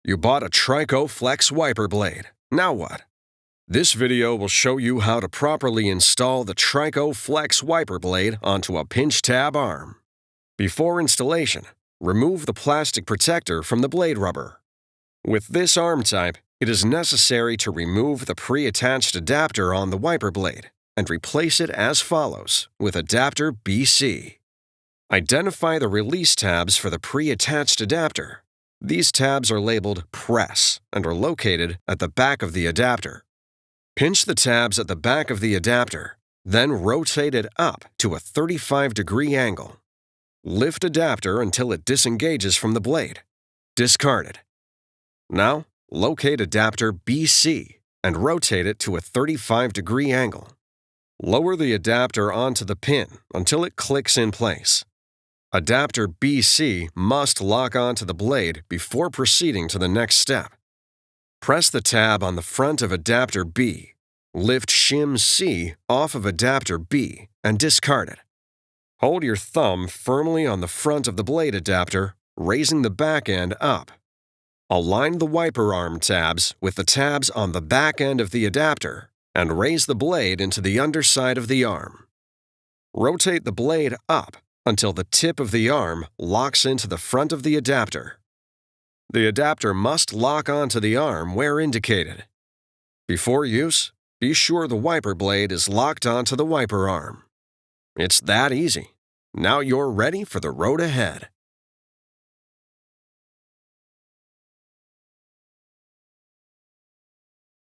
You bought a TRICO Flex wiper blade. Now what? This video will show you how to properly install the TRICO Flex wiper blade onto a pinch tab arm. Before installation, remove the plastic protector from the blade rubber. With this arm type, it is necessary to remove the pre-attached adapter on the wiper blade and replace it as follows with adapter BC. Identify the release tabs for the pre-attached adapter. These tabs are labeled Press and are located at the back of the adapter. Pinch the tabs at the back of the adapter, then rotate it up to a 35-degree angle. Lift adapter until it disengages from the blade. Discard it. Now, locate adapter BC and rotate it to a 35-degree angle. Lower the adapter onto the pin until it clicks in place. Adapter BC must lock onto the blade before proceeding to the next step. Press the tab on the front of adapter B. Lift shim C off of adapter B and discard it. Hold your thumb firmly on the front of the blade adapter, raising the back end up. Align the wiper arm tabs with the tabs on the back end of the adapter and raise the blade into the underside of the arm. Rotate the blade up until the tip of the arm locks into the front of the adapter. The adapter must lock onto the arm where indicated. Before use, be sure the wiper blade is locked onto the wiper arm. It's that easy. Now you're ready for the road ahead.